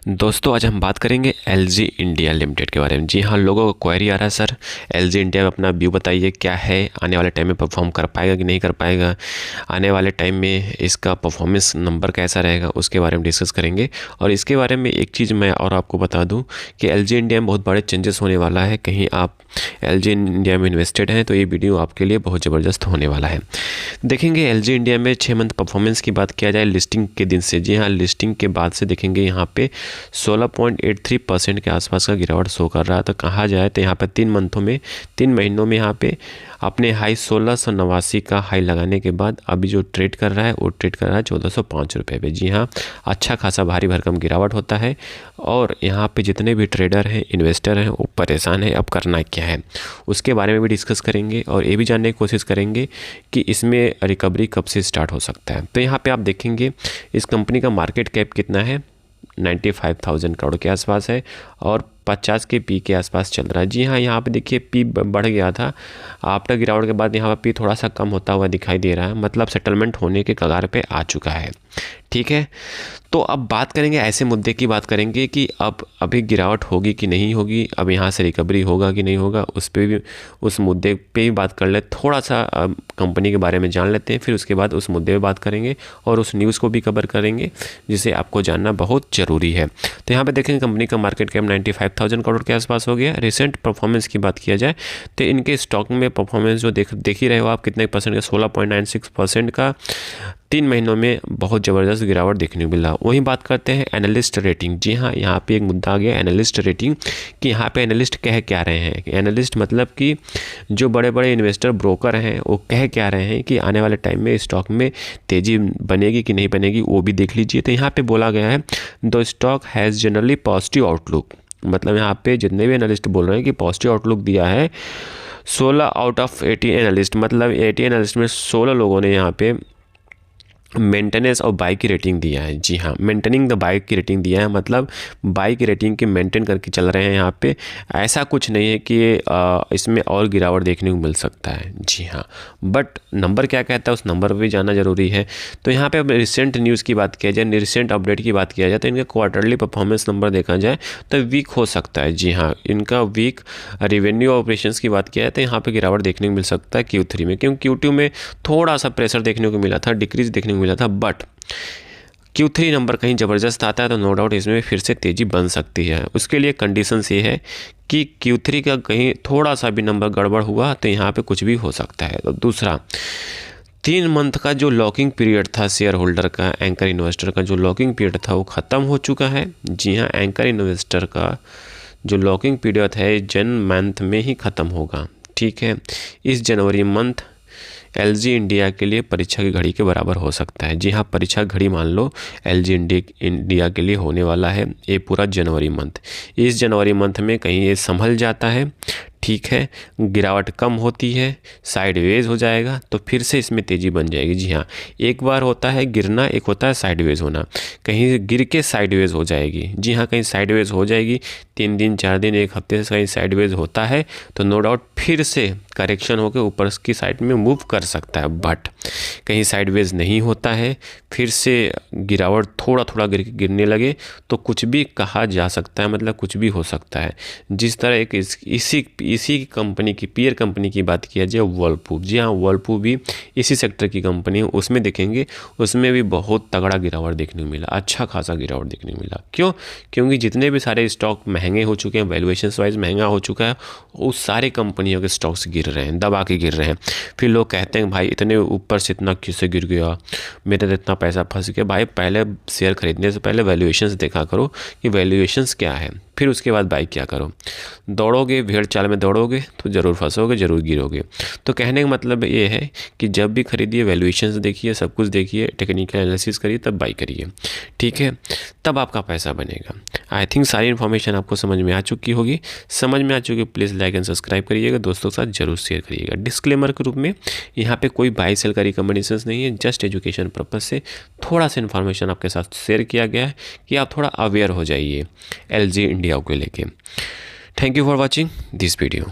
दोस्तों आज हम बात करेंगे एलजी इंडिया लिमिटेड के बारे में। जी हाँ, लोगों को क्वेरी आ रहा है सर एलजी इंडिया में अपना व्यू बताइए, क्या है आने वाले टाइम में परफॉर्म कर पाएगा कि नहीं कर पाएगा, आने वाले टाइम में इसका परफॉर्मेंस नंबर कैसा रहेगा, उसके बारे में डिस्कस करेंगे। और इसके बारे में एक चीज़ मैं और आपको बता दूं कि एलजी इंडिया में बहुत बड़े चेंजेस होने वाला है। कहीं आप एलजी इंडिया में इन्वेस्टेड हैं तो ये वीडियो आपके लिए बहुत ज़बरदस्त होने वाला है। देखेंगे एलजी इंडिया में 6 मंथ परफॉर्मेंस की बात किया जाए लिस्टिंग के दिन से। जी हाँ, लिस्टिंग के बाद से देखेंगे यहाँ पे 16.83% के आसपास का गिरावट शो कर रहा है। तो कहा जाए तो यहाँ पे 3 महीनों में यहाँ पे अपने हाई 1689 का हाई लगाने के बाद अभी जो ट्रेड कर रहा है वो ट्रेड कर रहा है 1405 रुपये पे। जी हाँ, अच्छा खासा भारी भरकम गिरावट होता है और यहाँ पे जितने भी ट्रेडर हैं, इन्वेस्टर हैं, वो परेशान है। अब करना क्या है उसके बारे में भी डिस्कस करेंगे और ये भी जानने की कोशिश करेंगे कि इसमें रिकवरी कब से स्टार्ट हो सकता है। तो यहाँ पे आप देखेंगे इस कंपनी का मार्केट कैप कितना है, 95,000 करोड़ के आसपास है और 50 के पी के आसपास चल रहा है। जी हाँ, यहाँ पे देखिए पी बढ़ गया था, आफ्टर गिरावट के बाद यहाँ पर पी थोड़ा सा कम होता हुआ दिखाई दे रहा है, मतलब सेटलमेंट होने के कगार पे आ चुका है। ठीक है, तो अब बात करेंगे ऐसे मुद्दे की बात करेंगे कि अब अभी गिरावट होगी कि नहीं होगी, अब यहाँ से रिकवरी होगा कि नहीं होगा, उस पर भी उस मुद्दे पे भी बात कर ले। थोड़ा सा कंपनी के बारे में जान लेते हैं, फिर उसके बाद उस मुद्दे पे बात करेंगे और उस न्यूज़ को भी कवर करेंगे जिसे आपको जानना बहुत ज़रूरी है। तो यहाँ पे देखेंगे कंपनी का मार्केट कैप 95,000 करोड़ के आसपास हो गया। रिसेंट परफॉर्मेंस की बात किया जाए तो इनके स्टॉक में परफॉर्मेंस जो देख ही रहे हो आप, कितने परसेंट का, 16.96% का 3 महीनों में बहुत ज़बरदस्त गिरावट देखने को मिला। वहीं बात करते हैं एनालिस्ट रेटिंग। जी हाँ, यहाँ पे एक मुद्दा आ गया एनालिस्ट रेटिंग कि यहाँ पे एनालिस्ट कह क्या रहे हैं। एनालिस्ट मतलब कि जो बड़े बड़े इन्वेस्टर ब्रोकर हैं वो कह क्या रहे हैं कि आने वाले टाइम में स्टॉक में तेज़ी बनेगी कि नहीं बनेगी, वो भी देख लीजिए। तो यहाँ पर बोला गया है the stock has generally positive outlook, मतलब यहाँ पे जितने भी एनालिस्ट बोल रहे हैं कि पॉजिटिव आउटलुक दिया है 16 आउट ऑफ 80 एनालिस्ट, मतलब 80 एनालिस्ट में 16 लोगों ने यहाँ पे मेंटेनेंस और बाई की रेटिंग दिया है। जी हाँ, मेंटेनिंग द बाई की रेटिंग दिया है, मतलब बाई की रेटिंग की मेंटेन करके चल रहे हैं यहाँ पे। ऐसा कुछ नहीं है कि इसमें और गिरावट देखने को मिल सकता है। जी हाँ, बट नंबर क्या कहता है उस नंबर पर भी जानना ज़रूरी है। तो यहाँ पे अब रिसेंट न्यूज़ की बात किया जाए, रिसेंट अपडेट की बात किया जाए तो इनका क्वार्टरली परफॉर्मेंस नंबर देखा जाए तो वीक हो सकता है। जी हाँ, इनका वीक रेवेन्यू ऑपरेशंस की बात किया जाए तो यहाँ पर गिरावट देखने को मिल सकता है Q3 में, क्योंकि Q2 में थोड़ा सा प्रेशर देखने को मिला था, डिक्रीज देखने को मिला था। बट Q3 नंबर कहीं ज़बरदस्त आता है तो नो डाउट इसमें फिर से तेज़ी बन सकती है। उसके लिए कंडीशंस ये है कि Q3 का कहीं थोड़ा सा भी नंबर गड़बड़ हुआ तो यहाँ पे कुछ भी हो सकता है। तो दूसरा, 3 मंथ का जो लॉकिंग पीरियड था शेयर होल्डर का, एंकर इन्वेस्टर का जो लॉकिंग पीरियड था वो ख़त्म हो चुका है। जी हाँ, एंकर इन्वेस्टर का जो लॉकिंग पीरियड है जन मंथ में ही ख़त्म होगा। ठीक है, इस जनवरी मंथ एलजी इंडिया के लिए परीक्षा की घड़ी के बराबर हो सकता है। जी हाँ, परीक्षा घड़ी मान लो एलजी इंडिया के लिए होने वाला है ये पूरा जनवरी मंथ। इस जनवरी मंथ में कहीं ये संभल जाता है, ठीक है, गिरावट कम होती है, साइडवेज हो जाएगा तो फिर से इसमें तेज़ी बन जाएगी। जी हाँ, एक बार होता है गिरना, एक होता है साइडवेज होना। कहीं गिर के साइडवेज हो जाएगी। जी हाँ, कहीं साइडवेज हो जाएगी, 3 दिन 4 दिन 1 हफ्ते से कहीं साइडवेज होता है तो नो डाउट फिर से करेक्शन होकर ऊपर की साइड में मूव कर सकता है। बट कहीं साइडवेज नहीं होता है, फिर से गिरावट थोड़ा थोड़ा गिरने लगे तो कुछ भी कहा जा सकता है, मतलब कुछ भी हो सकता है। जिस तरह एक इसी कंपनी की पीयर कंपनी की बात किया जाए वर्लपूल। जी हाँ, वर्लपूल भी इसी सेक्टर की कंपनी है। उसमें देखेंगे उसमें भी बहुत तगड़ा गिरावट देखने को मिला, अच्छा खासा गिरावट देखने को मिला। क्यों? क्योंकि जितने भी सारे स्टॉक महंगे हो चुके हैं, वैल्यूएशंस वाइज महंगा हो चुका है, उस सारे कंपनियों के स्टॉक्स गिर रहे हैं, दबा के गिर रहे हैं। फिर लोग कहते हैं भाई इतने ऊपर से इतना किससे गिर गया, मेरा तो इतना पैसा फंस गया। भाई पहले शेयर खरीदने से पहले वैल्यूएशंस देखा करो कि वैल्यूएशंस क्या है, फिर उसके बाद बाई क्या करो। दौड़ोगे, भेड़ चाल में दौड़ोगे तो ज़रूर फंसोगे, ज़रूर गिरोगे। तो कहने का मतलब ये है कि जब भी खरीदिए वैल्यूएशंस देखिए, सब कुछ देखिए, टेक्निकल एनालिसिस करिए, तब बाई करिए। ठीक है, तब आपका पैसा बनेगा। आई थिंक सारी इन्फॉर्मेशन आपको समझ में आ चुकी होगी। समझ में आ चुकी, प्लीज़ लाइक एंड सब्सक्राइब करिएगा, दोस्तों के साथ जरूर शेयर करिएगा। डिस्क्लेमर के रूप में यहाँ पे कोई बाई सेल का रिकमेंडेशंस नहीं है, जस्ट एजुकेशन पर्पज से थोड़ा सा इन्फॉर्मेशन आपके साथ शेयर किया गया है कि आप थोड़ा अवेयर हो जाइए एलजी इंडिया को लेके। Thank you for watching this video.